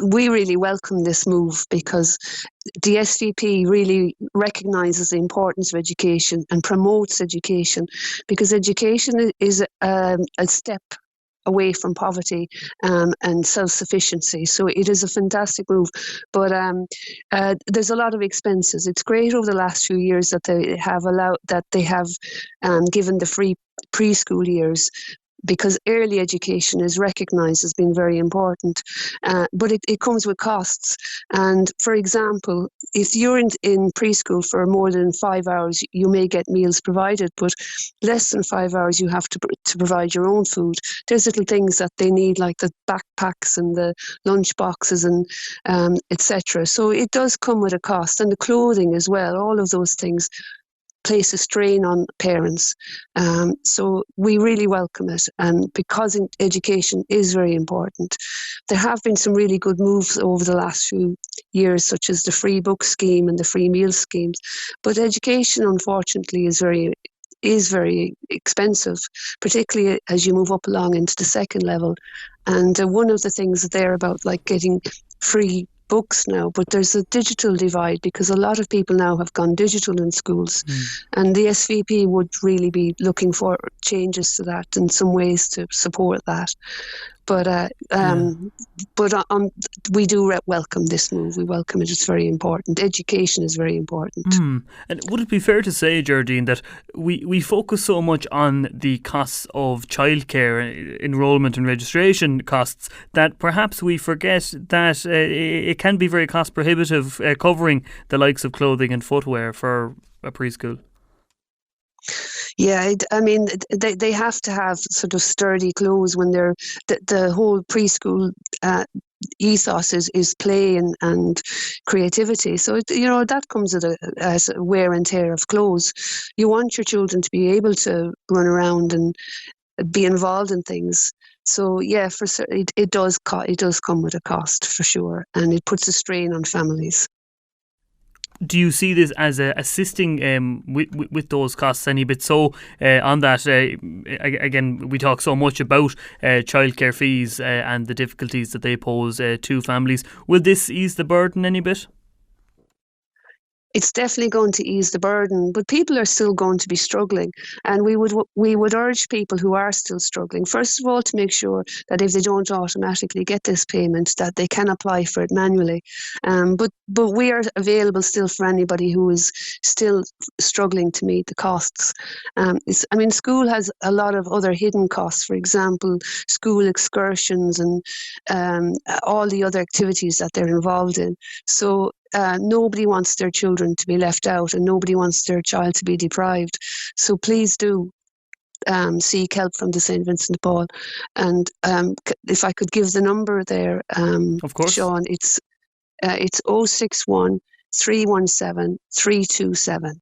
we really welcome this move because the SVP really recognises the importance of education and promotes education, because education is a step away from poverty and self-sufficiency. So it is a fantastic move, but there's a lot of expenses. It's great over the last few years that they have given the free preschool years, because early education is recognised as being very important, but it comes with costs. And for example, if you're in preschool for more than 5 hours, you may get meals provided, but less than 5 hours you have to provide your own food. There's little things that they need, like the backpacks and the lunch boxes and etc. So it does come with a cost, and the clothing as well. All of those things place a strain on parents. So we really welcome it, and because education is very important. There have been some really good moves over the last few years, such as the free book scheme and the free meal schemes, but education unfortunately is very expensive, particularly as you move up along into the second level. And one of the things there about like getting free books now, but there's a digital divide, because a lot of people now have gone digital in schools, and the SVP would really be looking for changes to that in some ways to support that. But we do welcome this move. We welcome it. It's very important. Education is very important. And would it be fair to say, Gerardine, that we focus so much on the costs of childcare, enrolment and registration costs, that perhaps we forget that it can be very cost prohibitive covering the likes of clothing and footwear for a preschool? Yeah, I mean, they have to have sort of sturdy clothes when they're the whole preschool ethos is play and creativity. So that comes as a wear and tear of clothes. You want your children to be able to run around and be involved in things. So yeah, for certain, it does come with a cost for sure, and it puts a strain on families. Do you see this as assisting with those costs any bit? So on that, again, we talk so much about childcare fees and the difficulties that they pose to families. Will this ease the burden any bit? It's definitely going to ease the burden, but people are still going to be struggling, and we would urge people who are still struggling, first of all, to make sure that if they don't automatically get this payment, that they can apply for it manually. But we are available still for anybody who is still struggling to meet the costs. School has a lot of other hidden costs. For example, school excursions and all the other activities that they're involved in. So nobody wants their children to be left out, and nobody wants their child to be deprived. So please do seek help from the Saint Vincent de Paul. And if I could give the number there, of course, Sean, it's 061 317 327.